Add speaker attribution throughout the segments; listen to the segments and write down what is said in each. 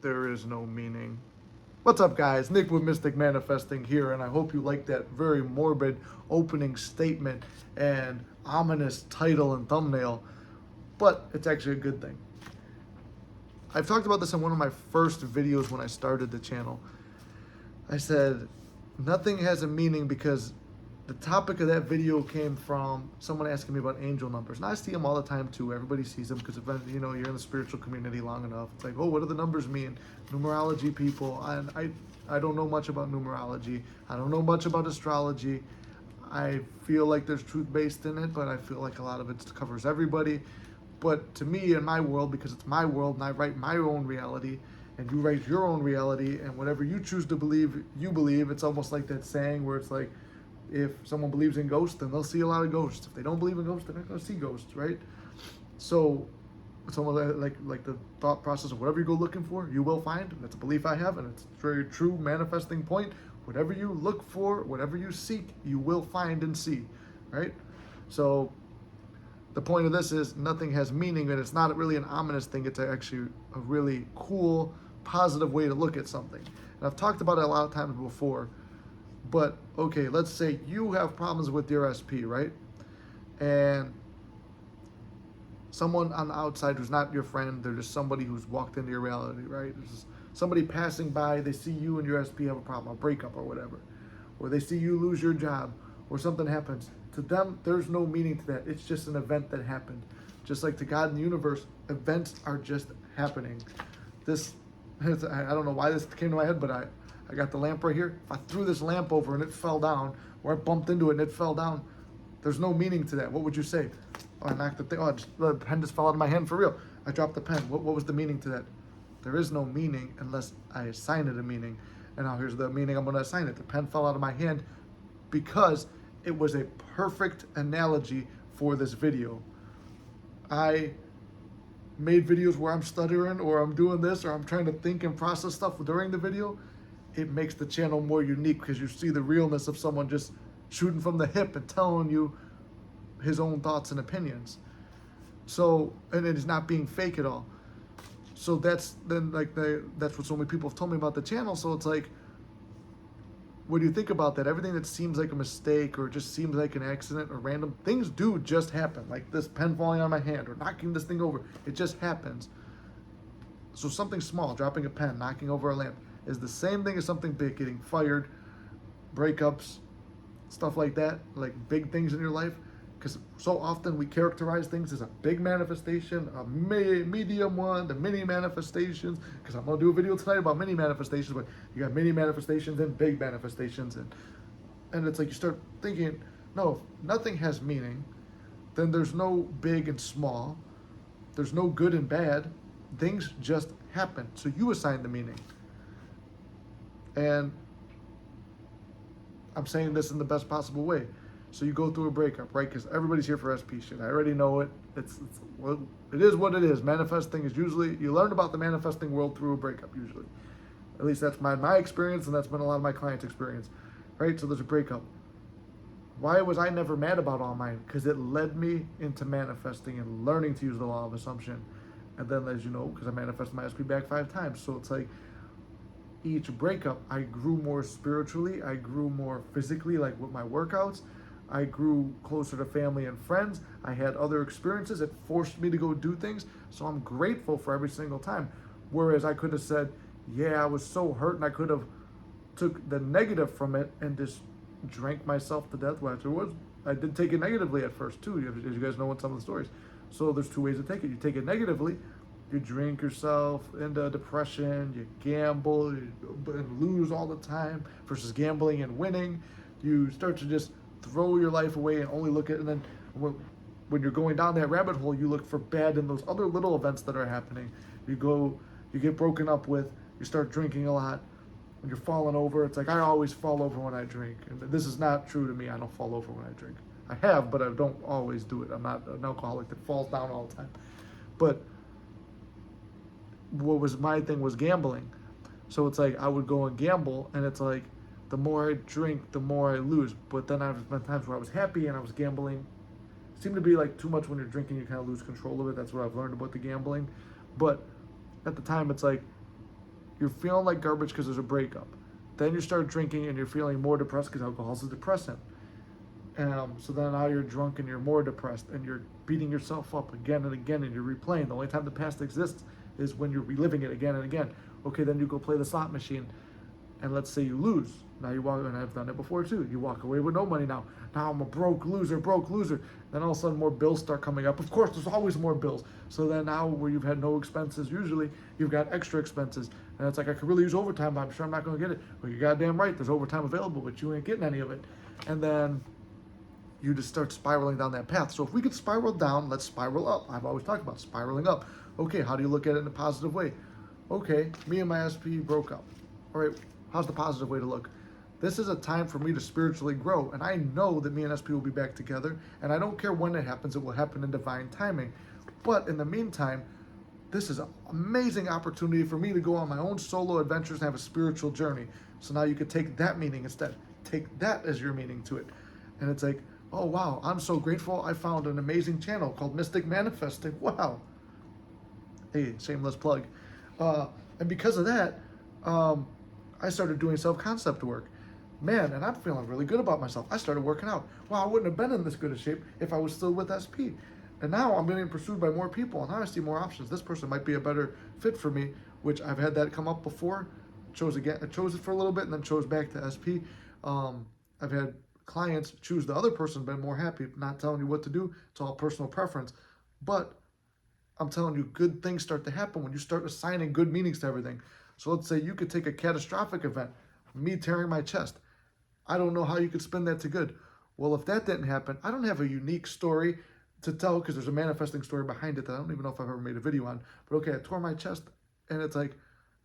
Speaker 1: there is no meaning. What's up, guys? Nick with Mystic Manifesting here, and I hope you like that very morbid opening statement and ominous title and thumbnail, but it's actually a good thing. I've talked about this in one of my first videos when I started the channel. I said, nothing has a meaning, because the topic of that video came from someone asking me about angel numbers. And I see them all the time too. Everybody sees them because, you know, you're in the spiritual community long enough. It's like, oh, what do the numbers mean? Numerology people. And I don't know much about numerology. I don't know much about astrology. I feel like there's truth based in it, but I feel like a lot of it covers everybody. But to me, in my world, because it's my world and I write my own reality, and you write your own reality, and whatever you choose to believe, you believe. It's almost like that saying where it's like, if someone believes in ghosts, then they'll see a lot of ghosts. If they don't believe in ghosts, they're not going to see ghosts, right? So it's almost like the thought process of whatever you go looking for, you will find. That's a belief I have, and it's a very true manifesting point. Whatever you look for, whatever you seek, you will find and see, right? So the point of this is nothing has meaning, and it's not really an ominous thing. It's actually a really cool, positive way to look at something. And I've talked about it a lot of times before. But, okay, let's say you have problems with your SP, right? And someone on the outside who's not your friend, they're just somebody who's walked into your reality, right? There's just somebody passing by, they see you and your SP have a problem, a breakup or whatever. Or they see you lose your job, or something happens. To them, there's no meaning to that. It's just an event that happened. Just like to God in the universe, events are just happening. I don't know why this came to my head, but I got the lamp right here. If I threw this lamp over and it fell down, or I bumped into it and it fell down, there's no meaning to that. What would you say? Oh, I knocked the thing. Oh, the pen just fell out of my hand for real. I dropped the pen. What was the meaning to that? There is no meaning unless I assign it a meaning. And now here's the meaning I'm going to assign it. The pen fell out of my hand because it was a perfect analogy for this video. I made videos where I'm stuttering, or I'm doing this, or I'm trying to think and process stuff during the video. It makes the channel more unique because you see the realness of someone just shooting from the hip and telling you his own thoughts and opinions. So, and it is not being fake at all. So that's what so many people have told me about the channel. So it's like, what do you think about that? Everything that seems like a mistake or just seems like an accident or random things do just happen. Like this pen falling on my hand or knocking this thing over. It just happens. So something small, dropping a pen, knocking over a lamp, is the same thing as something big, getting fired, breakups, stuff like that, like big things in your life. Because so often we characterize things as a big manifestation, a medium one, the mini manifestations. Because I'm going to do a video tonight about mini manifestations, but you got mini manifestations and big manifestations. And it's like you start thinking, no, if nothing has meaning, then there's no big and small. There's no good and bad. Things just happen. So you assign the meaning. And I'm saying this in the best possible way. So you go through a breakup, right? Because everybody's here for SP shit. I already know it. Well, it is what it is. Manifesting is usually, you learn about the manifesting world through a breakup, usually. At least that's my experience, and that's been a lot of my clients' experience, right? So there's a breakup. Why was I never mad about all mine? Because it led me into manifesting and learning to use the law of assumption. And then, as you know, because I manifested my SP back 5 times. So it's like, each breakup, I grew more spiritually, I grew more physically, like with my workouts. I grew closer to family and friends. I had other experiences. It forced me to go do things. So I'm grateful for every single time. Whereas I could have said, yeah, I was so hurt, and I could have took the negative from it and just drank myself to death. Well, I did take it negatively at first too, as you guys know in some of the stories. So there's 2 ways to take it. You take it negatively, you drink yourself into depression, you gamble, and lose all the time, versus gambling and winning. You start to just throw your life away and only look at, and then when you're going down that rabbit hole, you look for bad in those other little events that are happening. You get broken up with, you start drinking a lot, and you're falling over. It's like, I always fall over when I drink. And this is not true to me. I don't fall over when I drink. I have, but I don't always do it. I'm not an alcoholic that falls down all the time. But what was my thing was gambling. So it's like I would go and gamble, and it's like the more I drink, the more I lose. But then I've been times where I was happy and I was gambling. It seemed to be like too much when you're drinking, you kind of lose control of it. That's what I've learned about the gambling. But at the time, it's like You're feeling like garbage because there's a breakup. Then you start drinking and you're feeling more depressed because alcohol is a depressant. So then now you're drunk and you're more depressed and you're beating yourself up again and again and you're replaying. The only time the past exists is when you're reliving it again and again. Okay, then you go play the slot machine and let's say you lose. Now you walk, and I've done it before too. You walk away with no money now. Now I'm a broke loser. Then all of a sudden more bills start coming up. Of course, there's always more bills. So then now where you've had no expenses, usually you've got extra expenses. And it's like, I could really use overtime, but I'm sure I'm not going to get it. Well, you're goddamn right. There's overtime available, but you ain't getting any of it. And then you just start spiraling down that path. So if we could spiral down, let's spiral up. I've always talked about spiraling up. Okay, how do you look at it in a positive way? Okay, me and my SP broke up. All right, how's the positive way to look? This is a time for me to spiritually grow, and I know that me and SP will be back together, and I don't care when it happens, it will happen in divine timing. But in the meantime, this is an amazing opportunity for me to go on my own solo adventures and have a spiritual journey. So now you could take that meaning instead. Take that as your meaning to it. And it's like, oh wow, I'm so grateful I found an amazing channel called Mystic Manifesting. Wow. Hey, shameless plug. And because of that, I started doing self-concept work. Man, and I'm feeling really good about myself. I started working out. Wow, I wouldn't have been in this good a shape if I was still with SP. And now I'm getting pursued by more people, and now I see more options. This person might be a better fit for me, which I've had that come up before. I chose it for a little bit and then chose back to SP. I've had clients choose the other person, been more happy. Not telling you what to do. It's all personal preference. But I'm telling you, good things start to happen when you start assigning good meanings to everything. So let's say you could take a catastrophic event, me tearing my chest. I don't know how you could spin that to good. Well, if that didn't happen, I don't have a unique story to tell because there's a manifesting story behind it that I don't even know if I've ever made a video on. But okay, I tore my chest and it's like,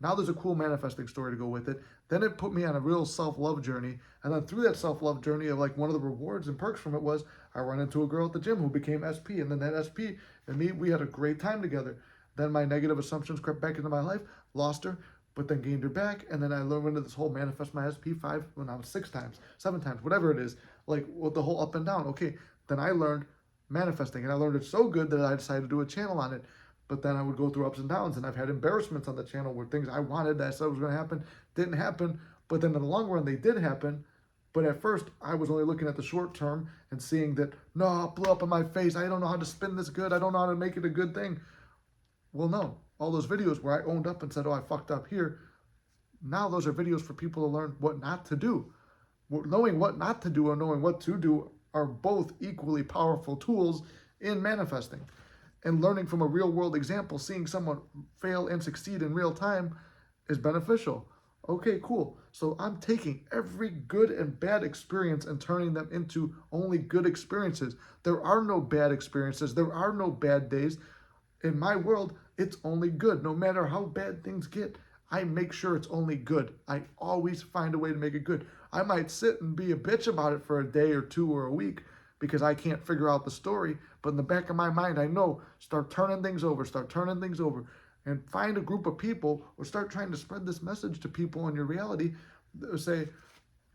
Speaker 1: now there's a cool manifesting story to go with it. Then it put me on a real self-love journey. And then through that self-love journey of like one of the rewards and perks from it was I run into a girl at the gym who became SP. And then that SP and me, we had a great time together. Then my negative assumptions crept back into my life, lost her, but then gained her back. And then I learned into this whole manifest my SP 5, when I was 6 times, 7 times, whatever it is, like with the whole up and down. Okay, then I learned manifesting and I learned it so good that I decided to do a channel on it. But then I would go through ups and downs, and I've had embarrassments on the channel where things I wanted that I said was going to happen didn't happen. But then in the long run, they did happen. But at first, I was only looking at the short term and seeing that, no, it blew up in my face. I don't know how to spin this good. I don't know how to make it a good thing. Well, no. All those videos where I owned up and said, oh, I fucked up here. Now those are videos for people to learn what not to do. Knowing what not to do and knowing what to do are both equally powerful tools in manifesting. And learning from a real world example, seeing someone fail and succeed in real time is beneficial. Okay, cool. So I'm taking every good and bad experience and turning them into only good experiences. There are no bad experiences. There are no bad days. In my world, it's only good. No matter how bad things get, I make sure it's only good. I always find a way to make it good. I might sit and be a bitch about it for a day or two or a week because I can't figure out the story. But in the back of my mind, I know, start turning things over, and find a group of people or start trying to spread this message to people in your reality. Say,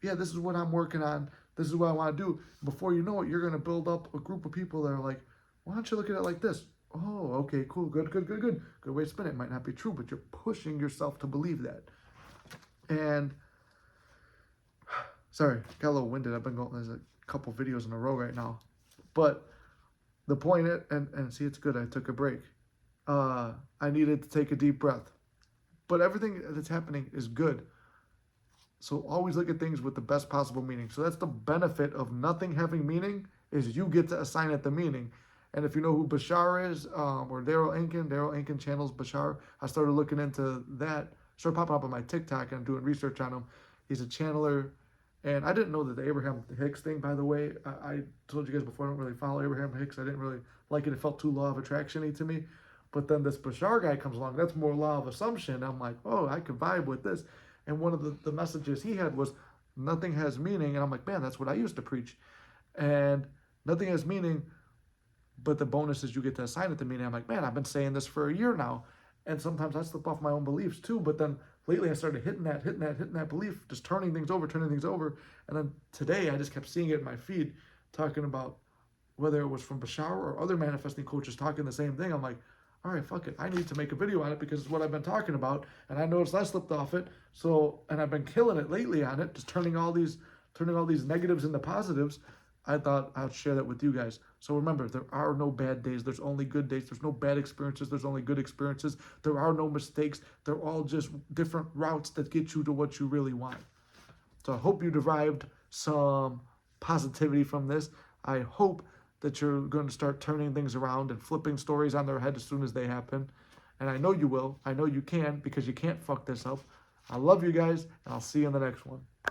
Speaker 1: yeah, this is what I'm working on. This is what I want to do. Before you know it, you're going to build up a group of people that are like, why don't you look at it like this? Oh, okay, cool, good. Good way to spin it. It might not be true, but you're pushing yourself to believe that. And, sorry, got a little winded. I've been going, there's a couple videos in a row right now. But the point is, and see, it's good. I took a break. I needed to take a deep breath. But everything that's happening is good. So always look at things with the best possible meaning. So that's the benefit of nothing having meaning, is you get to assign it the meaning. And if you know who Bashar is, or Daryl Ankin channels Bashar, I started looking into that. Started popping up on my TikTok and doing research on him. He's a channeler. And I didn't know that the Abraham Hicks thing, by the way. I told you guys before, I don't really follow Abraham Hicks. I didn't really like it. It felt too law of attraction-y to me. But then this Bashar guy comes along. That's more law of assumption. I'm like, oh, I could vibe with this. And one of the messages he had was, nothing has meaning. And I'm like, man, that's what I used to preach. And nothing has meaning, but the bonus is you get to assign it to meaning. I'm like, man, I've been saying this for a year now. And sometimes I slip off my own beliefs too. But then lately I started hitting that belief, just turning things over. And then today I just kept seeing it in my feed, talking about whether it was from Bashar or other manifesting coaches talking the same thing. I'm like, all right, fuck it. I need to make a video on it because it's what I've been talking about. And I noticed I slipped off it. So, and I've been killing it lately on it, just turning all these negatives into positives. I thought I'd share that with you guys. So remember, there are no bad days. There's only good days. There's no bad experiences. There's only good experiences. There are no mistakes. They're all just different routes that get you to what you really want. So I hope you derived some positivity from this. I hope that you're going to start turning things around and flipping stories on their head as soon as they happen. And I know you will. I know you can, because you can't fuck this up. I love you guys, and I'll see you in the next one.